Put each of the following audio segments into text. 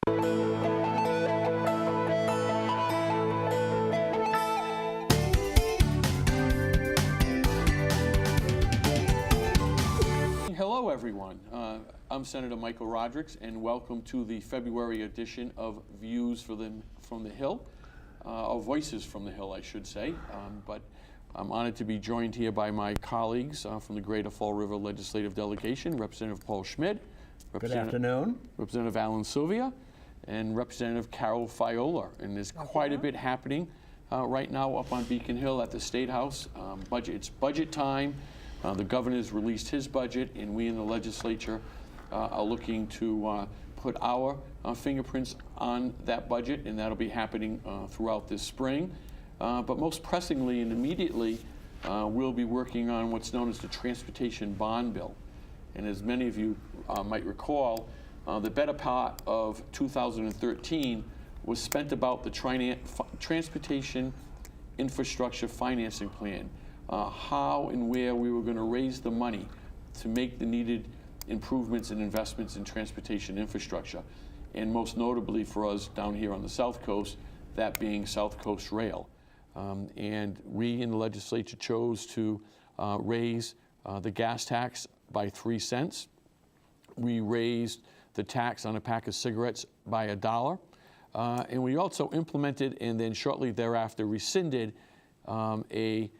Hello, everyone. I'm Senator Michael Rodrigues, and welcome to the February edition of Views from the Hill, or Voices from the Hill, I should say. But I'm honored to be joined here by my colleagues from the Greater Fall River Legislative Delegation, Representative Paul Schmid, Good afternoon. Representative Alan Sylvia, and Representative Carol Fiola. And there's quite a bit happening right now up on Beacon Hill at the State House. It's budget time. The governor's released his budget, and we in the legislature are looking to put our fingerprints on that budget, and that'll be happening throughout this spring. But most pressingly and immediately, we'll be working on what's known as the Transportation Bond Bill. And as many of you might recall, the better part of 2013 was spent about the Transportation Infrastructure Financing Plan. How and where we were going to raise the money to make the needed improvements and investments in transportation infrastructure. And most notably for us down here on the South Coast, that being South Coast Rail. And we in the legislature chose to raise the gas tax by 3 cents. We raised the tax on a pack of cigarettes by $1. And we also implemented and then shortly thereafter rescinded a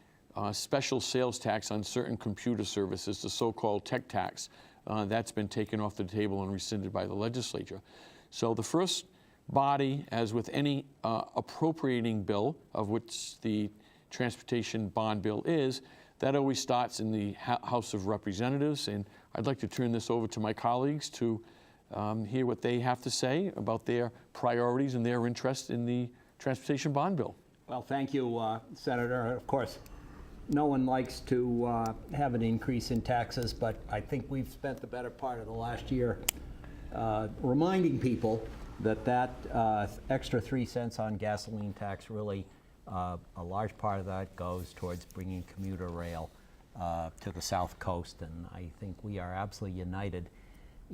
special sales tax on certain computer services, the so-called tech tax. That's been taken off the table and rescinded by the legislature. So the first body, as with any appropriating bill, of which the Transportation Bond Bill is, that always starts in the House of Representatives. And I'd like to turn this over to my colleagues to hear what they have to say about their priorities and their interest in the Transportation Bond Bill. Well, thank you, Senator. Of course, no one likes to have an increase in taxes, but I think we've spent the better part of the last year reminding people that extra 3 cents on gasoline tax really, a large part of that goes towards bringing commuter rail to the South Coast. And I think we are absolutely united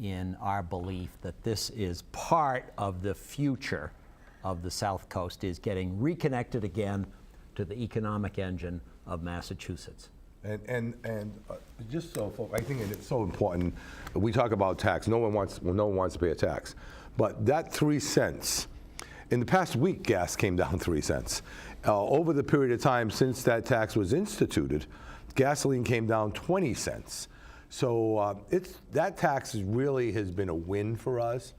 in our belief that this is part of the future of the South Coast, is getting reconnected again to the economic engine of Massachusetts. And just so, folks, I think it's so important. We talk about tax. No one wants to pay a tax, but that 3 cents. In the past week, gas came down 3 cents. Over the period of time since that tax was instituted, gasoline came down 20 cents. So that tax really has been a win for us.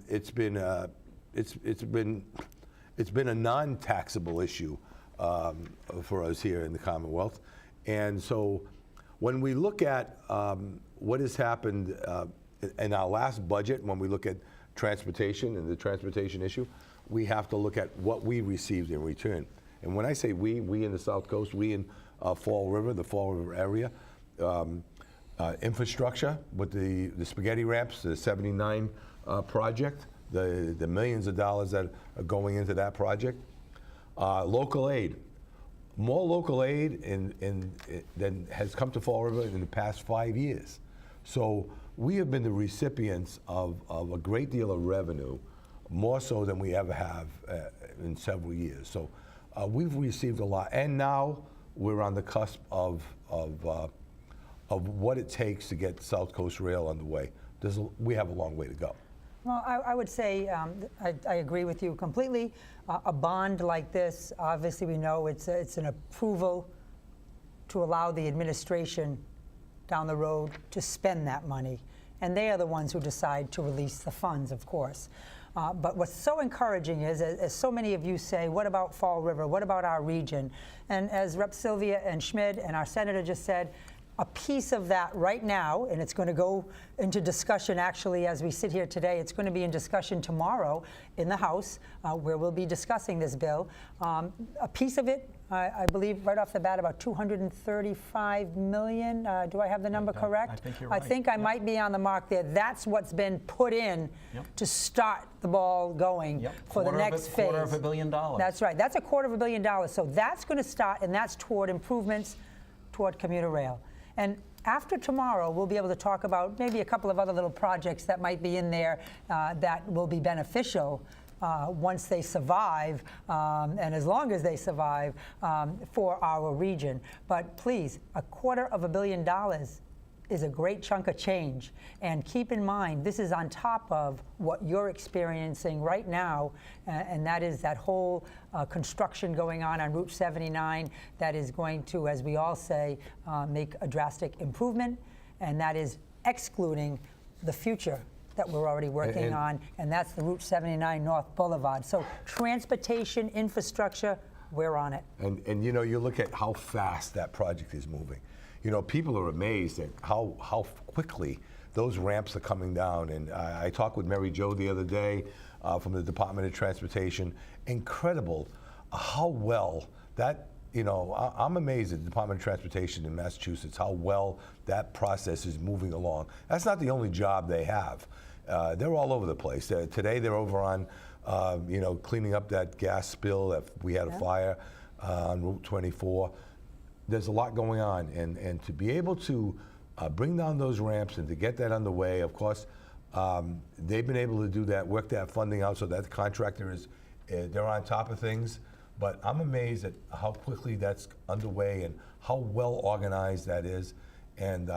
It's been a non-taxable issue for us here in the Commonwealth. And so when we look at what has happened in our last budget, when we look at transportation and the transportation issue, we have to look at what we received in return. And when I say we in the South Coast, we in Fall River, the Fall River area, infrastructure with the spaghetti ramps, the 79 project, the millions of dollars that are going into that project. Local aid, more local aid than has come to Fall River in the past 5 years. So we have been the recipients of a great deal of revenue, more so than we ever have in several years. So we've received a lot, and now we're on the cusp of what it takes to get South Coast Rail underway. We have a long way to go. Well, I would say I agree with you completely. A bond like this, obviously we know it's an approval to allow the administration down the road to spend that money. And they are the ones who decide to release the funds, of course. But what's so encouraging is, as so many of you say, what about Fall River? What about our region? And as Rep. Sylvia and Schmid and our senator just said, a piece of that right now, and it's going to go into discussion actually as we sit here today. It's going to be in discussion tomorrow in the House where we'll be discussing this bill. A piece of it, I believe right off the bat, about $235 million. Do I have the number correct? I think you're right. I think I might be on the mark there. That's what's been put in to start the ball going for the next phase. $250 million. That's right. That's $250 million. So that's going to start, and that's toward improvements toward commuter rail. And after tomorrow, we'll be able to talk about maybe a couple of other little projects that might be in there that will be beneficial once they survive, and as long as they survive, for our region. But please, $250 million is a great chunk of change. And keep in mind, this is on top of what you're experiencing right now, and that is that whole construction going on Route 79 that is going to, as we all say, make a drastic improvement, and that is excluding the future that we're already working on, and that's the Route 79 North Boulevard. So transportation, infrastructure, we're on it. And you know, you look at how fast that project is moving. You know, people are amazed at how quickly those ramps are coming down. And I talked with Mary Jo the other day from the Department of Transportation. Incredible how well that, you know, I'm amazed at the Department of Transportation in Massachusetts, how well that process is moving along. That's not the only job they have. They're all over the place. Today they're over on, you know, cleaning up that gas spill that we had a fire on Route 24. There's a lot going on, and to be able to bring down those ramps and to get that underway, of course, they've been able to do that, work that funding out so that the contractor is, they're on top of things. But I'm amazed at how quickly that's underway and how well organized that is, and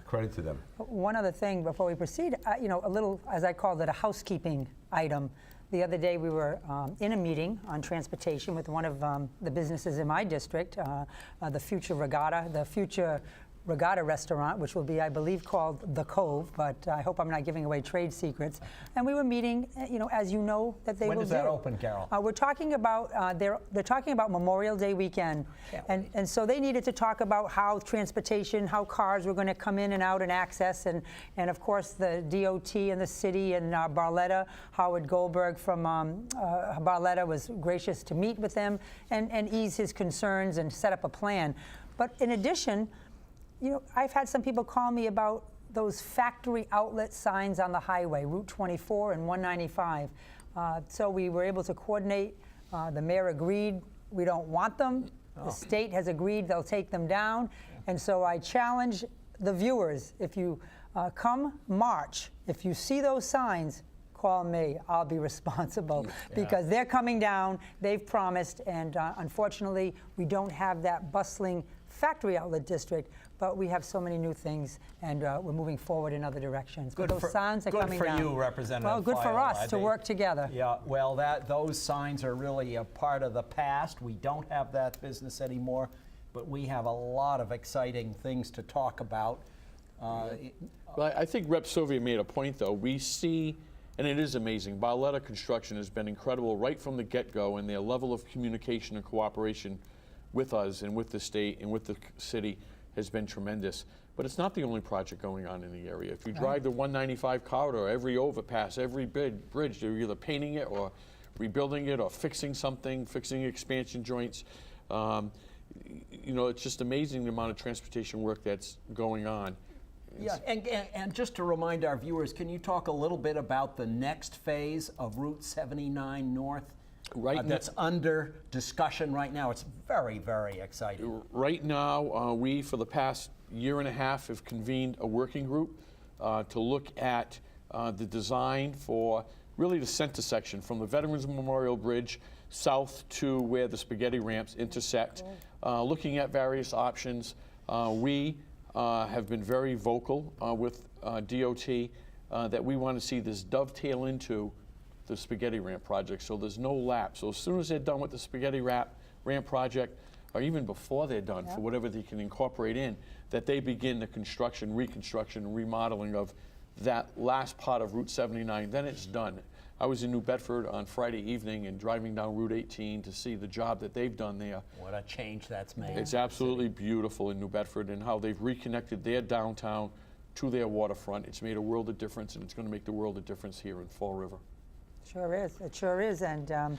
credit to them. One other thing before we proceed, you know, a little, as I called it, a housekeeping item. The other day we were in a meeting on transportation with one of the businesses in my district, the Future Regatta restaurant, which will be, I believe, called The Cove, but I hope I'm not giving away trade secrets. And we were meeting, you know, as you know, that they will do. When does that open, Carol? We're talking about, they're talking about Memorial Day weekend. And so they needed to talk about how transportation, how cars were going to come in and out and access, and of course the DOT and the city and Barletta. Howard Goldberg from Barletta was gracious to meet with them and ease his concerns and set up a plan. But in addition, you know, I've had some people call me about those factory outlet signs on the highway, Route 24 and 195. So we were able to coordinate. The mayor agreed we don't want them. The state has agreed they'll take them down. And so I challenge the viewers, if you come March, if you see those signs, call me. I'll be responsible because they're coming down. They've promised, and unfortunately, we don't have that bustling factory outlet district, but we have so many new things, and we're moving forward in other directions. Good but those signs are coming down. Good for you, Representative Well, good for Fiola. us to work together. Yeah, well, those signs are really a part of the past. We don't have that business anymore, but we have a lot of exciting things to talk about. Well, I think Rep. Sylvia made a point, though. We see, and it is amazing, Barletta Construction has been incredible right from the get-go, and their level of communication and cooperation with us and with the state and with the city has been tremendous. But it's not the only project going on in the area. If you drive the 195 corridor, every overpass, every bridge, they're either painting it or rebuilding it or fixing something, fixing expansion joints. You know, it's just amazing the amount of transportation work that's going on. Yeah, and just to remind our viewers, can you talk a little bit about the next phase of Route 79 North? That's under discussion right now. It's very, very exciting. Right now, we, for the past year and a half, have convened a working group to look at the design for really the center section from the Veterans Memorial Bridge south to where the spaghetti ramps intersect, looking at various options. We have been very vocal with DOT that we want to see this dovetail into the spaghetti ramp project, so there's no lapse. So as soon as they're done with the spaghetti ramp project, or even before they're done, for whatever they can incorporate in, that they begin the construction, reconstruction, and remodeling of that last part of Route 79, then it's done. I was in New Bedford on Friday evening and driving down Route 18 to see the job that they've done there. What a change that's made. It's absolutely beautiful in New Bedford, and how they've reconnected their downtown to their waterfront. It's made a world of difference, and it's going to make the world of difference here in Fall River. Sure is. It sure is. And matter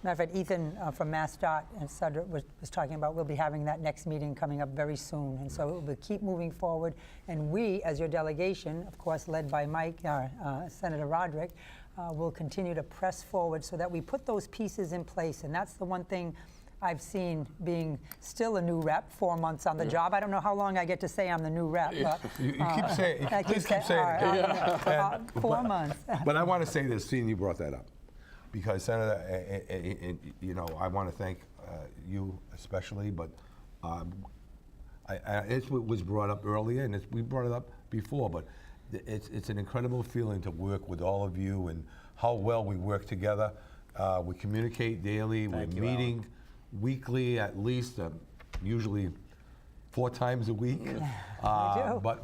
of fact, Ethan from MassDOT and Cedric was talking about we'll be having that next meeting coming up very soon. And so we'll keep moving forward. And we, as your delegation, of course, led by Mike, Senator Roderick, will continue to press forward so that we put those pieces in place. And that's the one thing I've seen being still a new rep, 4 months on the job. I don't know how long I get to say I'm the new rep, but You keep saying, I please keep saying all it. right, 4 months. But I want to say this, seeing you brought that up, because Senator, you know, I want to thank you especially, but it was brought up earlier, and we brought it up before, but it's an incredible feeling to work with all of you and how well we work together. We communicate daily. We're meeting weekly, at least, usually 4 times a week. do. But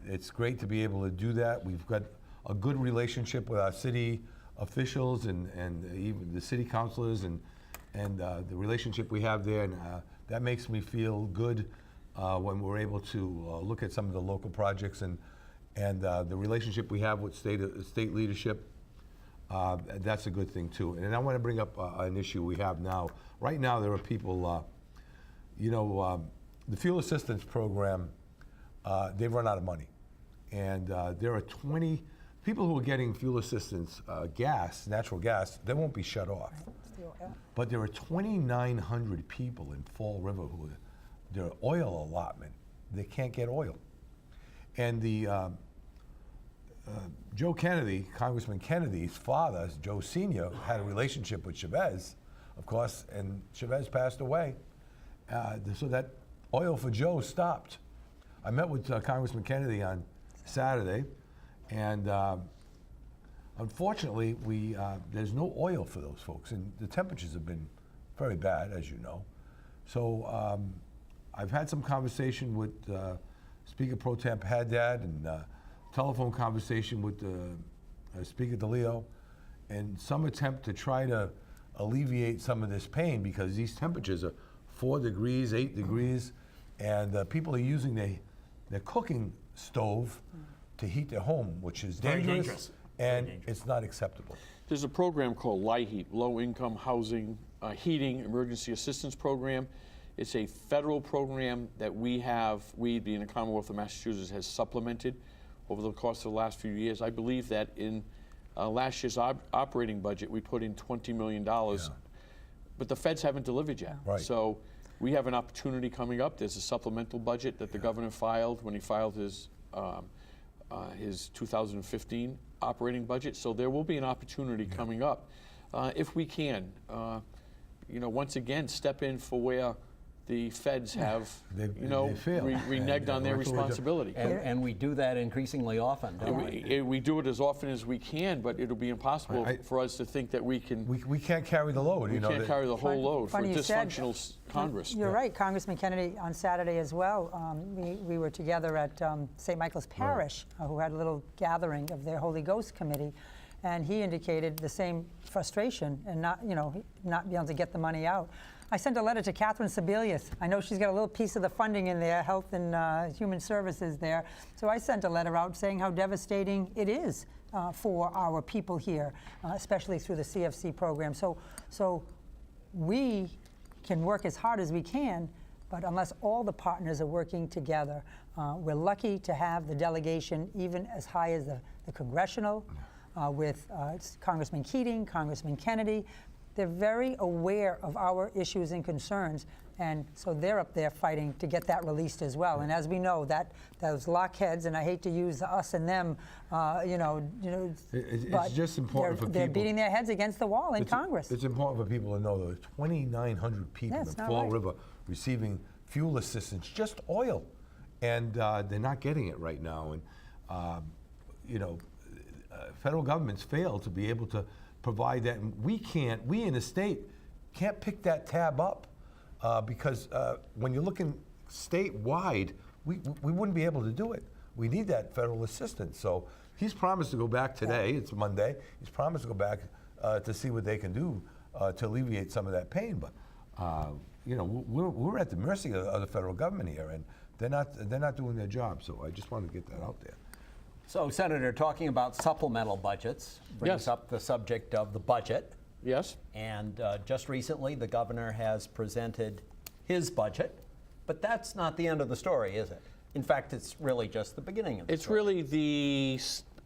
it's great to be able to do that. We've got a good relationship with our city officials and even the city councilors and the relationship we have there. And that makes me feel good when we're able to look at some of the local projects and the relationship we have with state leadership. That's a good thing too. And I want to bring up an issue we have now. Right now, there are people, the fuel assistance program, they've run out of money. And there are 20 people who are getting fuel assistance natural gas, they won't be shut off. But there are 2,900 people in Fall River who their oil allotment, they can't get oil. And the Joe Kennedy, Congressman Kennedy's father, Joe Sr., had a relationship with Chavez, of course, and Chavez passed away. So that oil for Joe stopped. I met with Congressman Kennedy on Saturday, and unfortunately, there's no oil for those folks, and the temperatures have been very bad, as you know. So I've had some conversation with Speaker Pro Tem Haddad and telephone conversation with Speaker DeLeo, and some attempt to try to alleviate some of this pain, because these temperatures are 4 degrees, 8 degrees, and people are using their cooking stove to heat their home, which is dangerous. And it's not acceptable. There's a program called LIHEAP, Low Income Housing Heating Emergency Assistance Program. It's a federal program that we, being the Commonwealth of Massachusetts, has supplemented over the course of the last few years. I believe that in last year's operating budget, we put in $20 million, but the feds haven't delivered yet. Right. So we have an opportunity coming up. There's a supplemental budget that the governor filed when he filed his 2015 operating budget. So there will be an opportunity coming up if we can, once again, step in for where the feds have, They failed. reneged on their responsibility. And we do that increasingly often, don't we? We do it as often as we can, but it'll be impossible for us to think that we can. We can't carry the load. We can't carry the whole load for a Funny you said. dysfunctional Congress. You're right, Congressman Kennedy on Saturday as well. We were together at St. Michael's Parish, who had a little gathering of their Holy Ghost Committee, and he indicated the same frustration and not being able to get the money out. I sent a letter to Catherine Sebelius. I know she's got a little piece of the funding in there, Health and Human Services there. So I sent a letter out saying how devastating it is for our people here, especially through the CFC program. So we can work as hard as we can, but unless all the partners are working together, we're lucky to have the delegation even as high as the congressional, with Congressman Keating, Congressman Kennedy. They're very aware of our issues and concerns, and so they're up there fighting to get that released as well. And as we know, those lockheads, and I hate to use the us and them, It's but just important for people. they're beating their heads against the wall in Congress. It's important for people to know there are 2,900 people That's in not Fall right. River receiving fuel assistance, just oil, and they're not getting it right now. And federal governments fail to be able to provide that, and we in the state can't pick that tab up because when you're looking statewide, we wouldn't be able to do it. We need that federal assistance. So he's promised to go back today. It's Monday. He's promised to go back to see what they can do to alleviate some of that pain. But we're at the mercy of the federal government here, and they're not doing their job. So I just wanted to get that out there. So, Senator, talking about supplemental budgets brings Yes. up the subject of the budget. Yes? And just recently, the governor has presented his budget, but that's not the end of the story, is it? In fact, it's really just the beginning of the It's story. really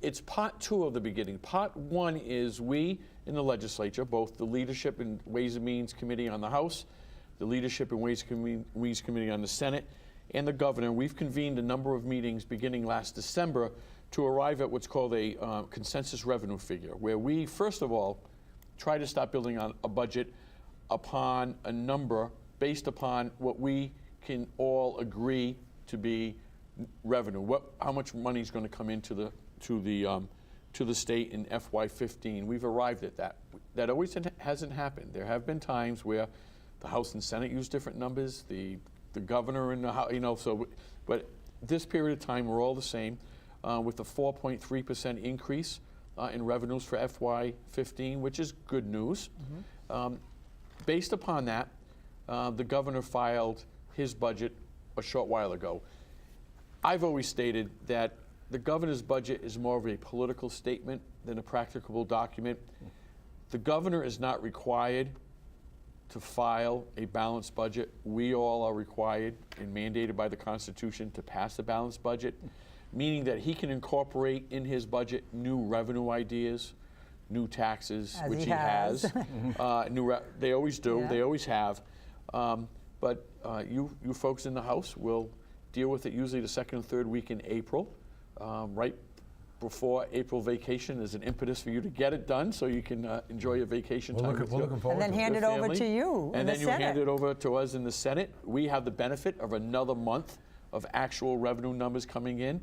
it's part two of the beginning. Part one is we in the legislature, both the leadership in Ways and Means Committee on the House, the leadership in Ways and Means Committee on the Senate, and the governor. We've convened a number of meetings beginning last December to arrive at what's called a consensus revenue figure, where we, first of all, try to start building on a budget upon a number based upon what we can all agree to be revenue. How much money is going to come into the state in FY15? We've arrived at that. That always hasn't happened. There have been times where the House and Senate use different numbers. The governor and the House, so. But this period of time, we're all the same, with a 4.3% increase in revenues for FY15, which is good news. Based upon that, the governor filed his budget a short while ago. I've always stated that the governor's budget is more of a political statement than a practicable document. The governor is not required to file a balanced budget. We all are required and mandated by the Constitution to pass a balanced budget, meaning that he can incorporate in his budget new revenue ideas, new taxes, As which he he has. They always do. Yeah. They always have. But you folks in the House will deal with it usually the second and third week in April, right before April vacation. Is an impetus for you to get it done so you can enjoy your vacation time with We're your looking forward And then to it. hand it your over family. to you in And the then you Senate. hand it over to us in the Senate. We have the benefit of another month of actual revenue numbers coming in.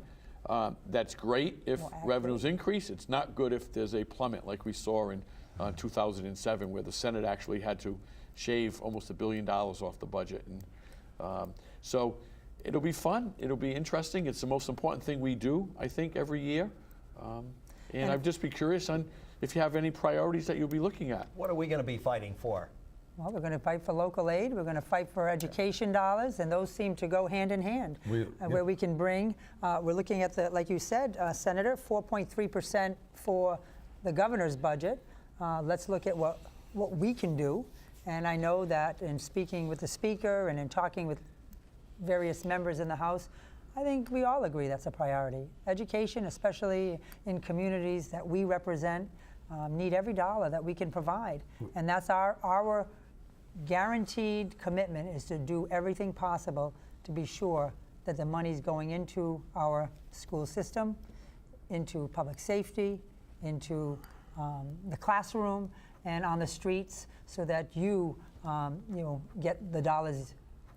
That's great if More accurate. revenues increase. It's not good if there's a plummet like we saw in 2007, where the Senate actually had to shave almost $1 billion off the budget. And so it'll be fun. It'll be interesting. It's the most important thing we do, I think, every year. And I'd just be curious on if you have any priorities that you'll be looking at. What are we going to be fighting for? Well, we're going to fight for local aid, we're going to fight for education dollars, and those seem to go hand in hand. Where we can bring, we're looking at the, like you said, Senator, 4.3% for the governor's budget. Let's look at what we can do. And I know that in speaking with the Speaker and in talking with various members in the House, I think we all agree that's a priority. Education, especially in communities that we represent, need every dollar that we can provide. And that's our guaranteed commitment, is to do everything possible to be sure that the money's going into our school system, into public safety, into the classroom, and on the streets, so that you get the dollars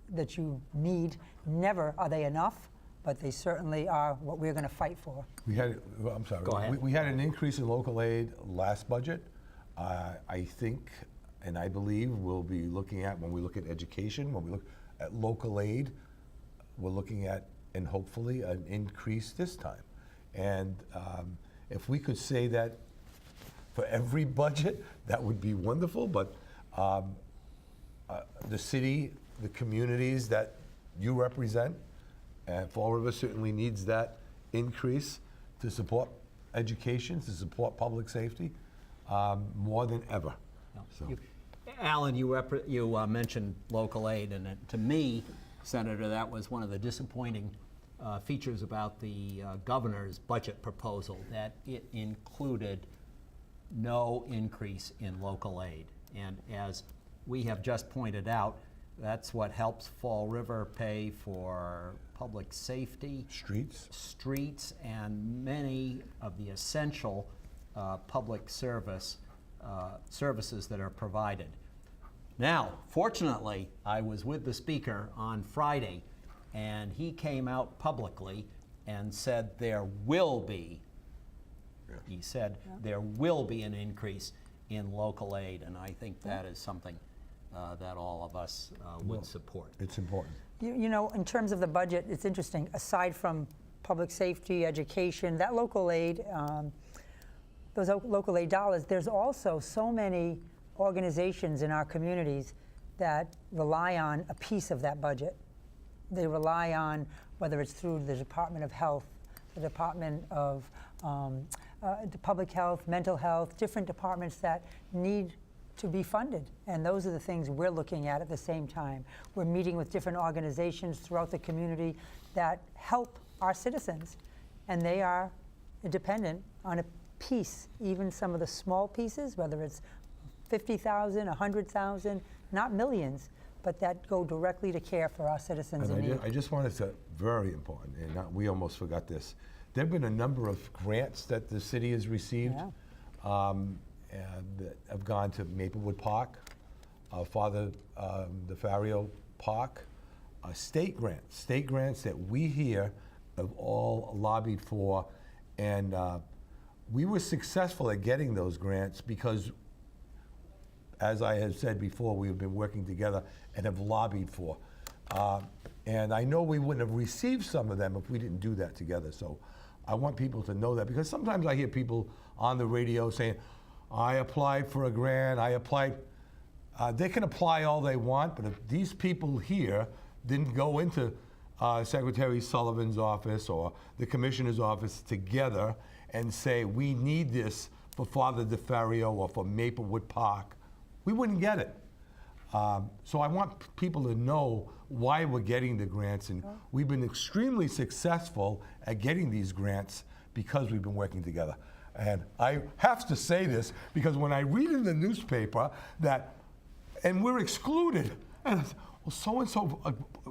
that you need. Never are they enough, but they certainly are what we're going to fight for. We had, well, I'm sorry. Go ahead. We had an increase in local aid last budget. I think, and I believe we'll be looking at, when we look at education, when we look at local aid, we're looking at, and hopefully, an increase this time. And if we could say that for every budget, that would be wonderful. But the city, the communities that you represent, and Fall River certainly needs that increase to support education, to support public safety, more than ever. So. Alan, you mentioned local aid, and to me, Senator, that was one of the disappointing features about the governor's budget proposal, that it included no increase in local aid. And as we have just pointed out, that's what helps Fall River pay for public safety, streets, and many of the essential public services that are provided. Now, fortunately, I was with the Speaker on Friday, and he came out publicly and said there will be, he said there will be an increase in local aid, and I think that is something that all of us would support. It's important. You know, in terms of the budget, it's interesting. Aside from public safety, education, that local aid, those local aid dollars, there's also so many organizations in our communities that rely on a piece of that budget. They rely on, whether it's through the Department of Health, the Department of Public Health, Mental Health, different departments that need to be funded. And those are the things we're looking at the same time. We're meeting with different organizations throughout the community that help our citizens. And they are dependent on a piece, even some of the small pieces, whether it's 50,000, 100,000, not millions, but that go directly to care for our citizens in And need. I just wanted to, very important, and we almost forgot this. There have been a number of grants that the city has received, and that have gone to Maplewood Park, Father DeFario Park, state grants that we here have all lobbied for, and we were successful at getting those grants because, as I have said before, we have been working together and have lobbied for. And I know we wouldn't have received some of them if we didn't do that together. So I want people to know that, because sometimes I hear people on the radio saying, I applied for a grant, I applied. They can apply all they want, but if these people here didn't go into Secretary Sullivan's office or the commissioner's office together and say, we need this for Father DeFario or for Maplewood Park, we wouldn't get it. So I want people to know why we're getting the grants, and we've been extremely successful at getting these grants because we've been working together. And I have to say this because when I read in the newspaper that, and we're excluded, and I said, well, so-and-so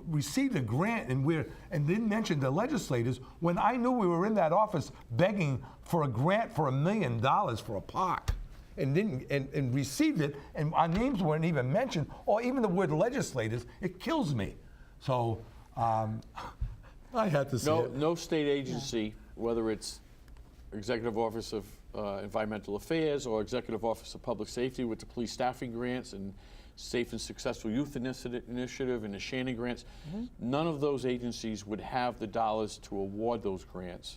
received a grant and didn't mention the legislators, when I knew we were in that office begging for a grant for $1 million for a park. And received it, and our names weren't even mentioned, or even the word legislators. It kills me. So I had to say it. No state agency, whether it's Executive Office of Environmental Affairs or Executive Office of Public Safety with the police staffing grants and Safe and Successful Youth Initiative and the Shannon grants, none of those agencies would have the dollars to award those grants.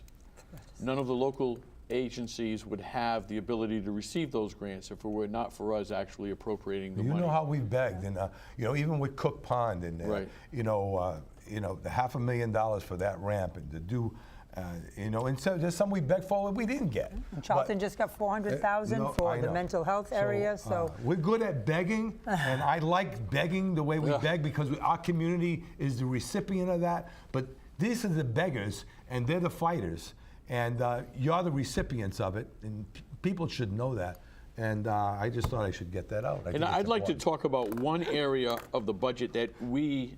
None of the local agencies would have the ability to receive those grants if it were not for us actually appropriating the money. You know how we begged, and even with Cook Pond, and Right. the $500,000 for that ramp, and to do, and so there's some we begged for we didn't get. And Charlton just got 400,000 for I the know. mental health area, so. We're good at begging, and I like begging the way we beg because our community is the recipient of that. But these are the beggars, and they're the fighters. And you're the recipients of it, and people should know that. And I just thought I should get that out. And I'd like to talk about one area of the budget that we,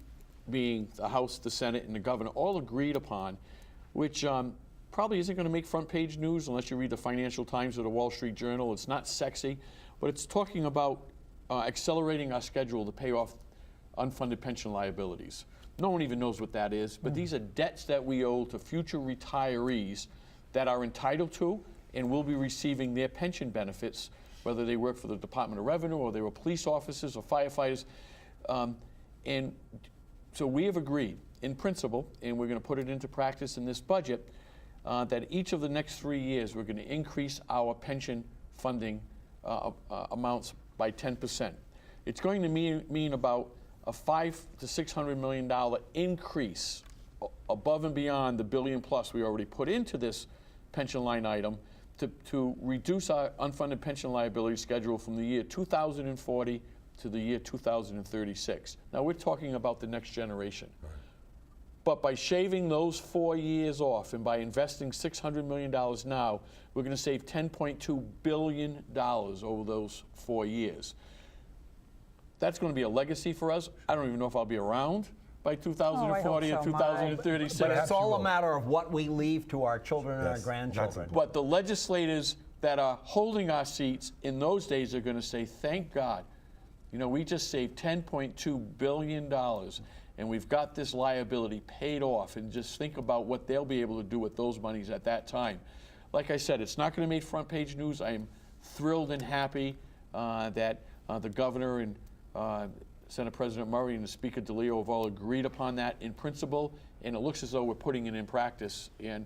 being the House, the Senate, and the governor, all agreed upon, which probably isn't going to make front page news unless you read the Financial Times or the Wall Street Journal. It's not sexy, but it's talking about accelerating our schedule to pay off unfunded pension liabilities. No one even knows what that is, but these are debts that we owe to future retirees that are entitled to and will be receiving their pension benefits, whether they work for the Department of Revenue or they were police officers or firefighters. And so we have agreed in principle, and we're going to put it into practice in this budget, that each of the next 3 years we're going to increase our pension funding amounts by 10%. It's going to mean about a $500 to $600 million increase above and beyond the billion plus we already put into this pension line item to reduce our unfunded pension liability schedule from the year 2040 to the year 2036. Now we're talking about the next generation. Right. But by shaving those 4 years off and by investing $600 million now, we're going to save $10.2 billion over those 4 years. That's going to be a legacy for us. I don't even know if I'll be around by 2040 or so, 2036. But it's all a matter of what we leave to our children and our grandchildren. But the legislators that are holding our seats in those days are going to say, thank God. We just saved $10.2 billion, and we've got this liability paid off. And just think about what they'll be able to do with those monies at that time. Like I said, it's not going to make front page news. I am thrilled and happy that the governor and Senate President Murray and the Speaker DeLeo have all agreed upon that in principle, and it looks as though we're putting it in practice, and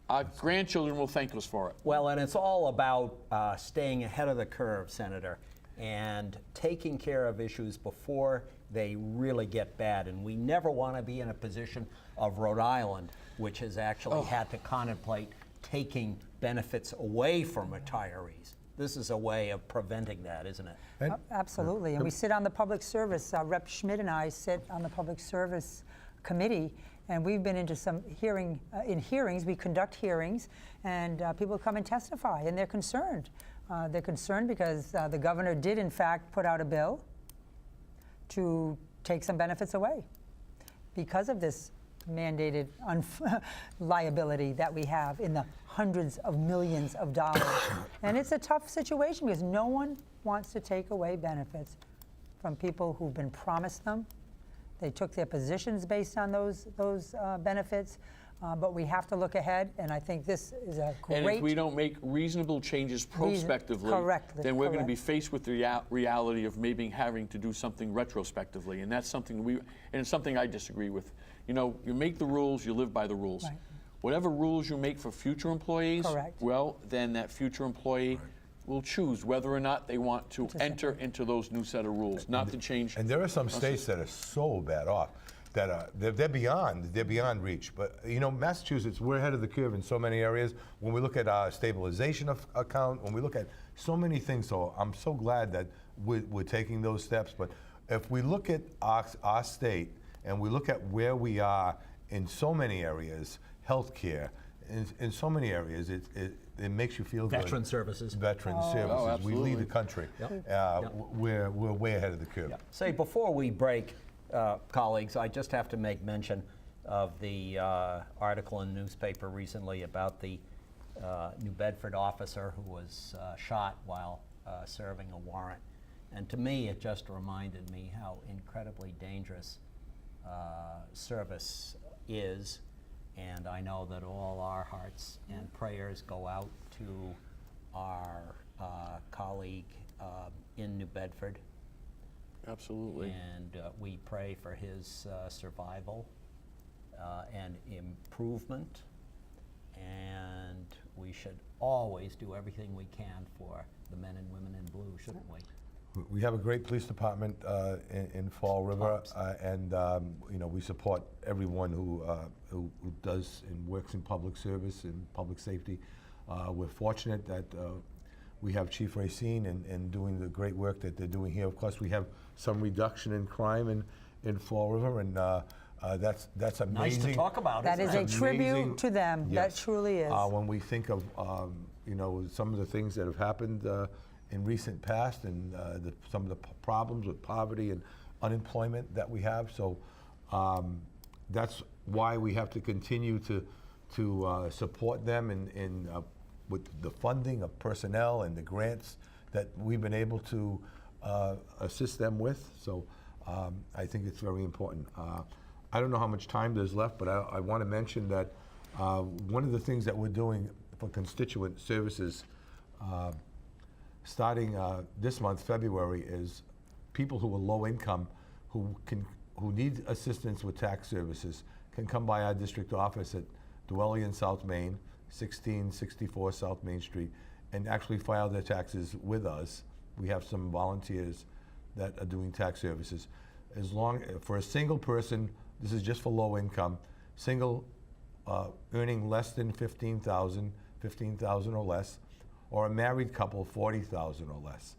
our grandchildren will thank us for it. Well, and it's all about staying ahead of the curve, Senator, and taking care of issues before they really get bad. And we never want to be in a position of Rhode Island, which has actually had to contemplate taking benefits away from retirees. This is a way of preventing that, isn't it? Absolutely, and we sit on the Public Service, Rep. Schmidt and I sit on the Public Service Committee, And we've been into some in hearings, we conduct hearings, and people come and testify, and they're concerned. They're concerned because the governor did, in fact, put out a bill to take some benefits away because of this mandated liability that we have in the hundreds of millions of dollars. And it's a tough situation because no one wants to take away benefits from people who've been promised them. They took their positions based on those benefits, but we have to look ahead, and I think this is a great... And if we don't make reasonable changes prospectively, then we're going to be faced with the reality of maybe having to do something retrospectively, and that's something and it's something I disagree with. You know, you make the rules, you live by the rules. Right. Whatever rules you make for future employees, Correct. well, then that future employee will choose whether or not they want to enter into those new set of rules, not to change. And there are some states that are so bad off that they're beyond reach. But you know, Massachusetts, we're ahead of the curve in so many areas. When we look at our stabilization account, when we look at so many things, so I'm so glad that we're taking those steps. But if we look at our state and we look at where we are in so many areas, healthcare, in so many areas, it makes you feel good. Veteran services. Veteran Oh, services. We lead absolutely. the country. We're way ahead of the curve. Say, before we break, colleagues, I just have to make mention of the article in the newspaper recently about the New Bedford officer who was shot while serving a warrant. And to me, it just reminded me how incredibly dangerous service is. And I know that all our hearts and prayers go out to our colleague in New Bedford. Absolutely. And we pray for his survival and improvement. And we should always do everything we can for the men and women in blue, shouldn't we? We have a great police department in Fall River, Tops. and you know, we support everyone who does and works in public service and public safety. We're fortunate that we have Chief Racine and doing the great work that they're doing here. Of course, we have some reduction in crime in Fall River, and that's amazing. Nice to talk about. That is isn't a it? tribute Amazing. to them. That Yes. truly is. When we think of you know, some of the things that have happened in recent past, and some of the problems with poverty and unemployment that we have, so that's why we have to continue to support them in with the funding of personnel and the grants that we've been able to assist them with. So I think it's very important. I don't know how much time there's left, but I want to mention that one of the things that we're doing for constituent services starting this month, February, is people who are low income, who need assistance with tax services, can come by our district office at Dwelly in South Main, 1664 South Main Street, and actually file their taxes with us. We have some volunteers that are doing tax services. For a single person, this is just for low income, single earning less than $15,000 or less, or a married couple, $40,000 or less.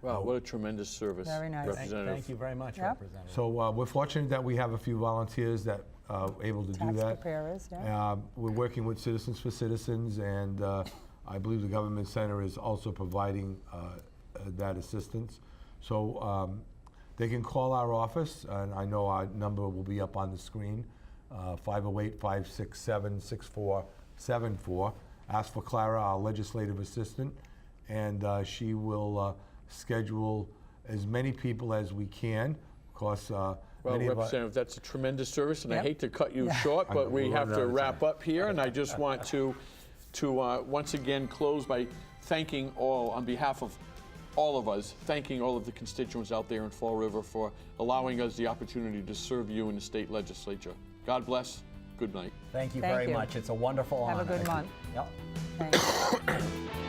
Wow, what a tremendous service, Very nice. Representative. Thank you very much, Yep. Representative. So we're fortunate that we have a few volunteers that are able to do Tax that. preparers, yeah. We're working with Citizens for Citizens, and I believe the Government Center is also providing that assistance. So they can call our office, and I know our number will be up on the screen, 508-567-6474. Ask for Clara, our legislative assistant, and she will schedule as many people as we can. Of course, Well, many of our, Representative, that's a tremendous service, and I Yep. hate to cut you short, I but know, we we're have running to out of wrap time. up here, and I just want to once again close by thanking on behalf of all of us, thanking all of the constituents out there in Fall River for allowing us the opportunity to serve you in the state legislature. God bless. Good night. Thank you Thank very you. much. It's a wonderful honor. Have a good month. Yep. Thanks.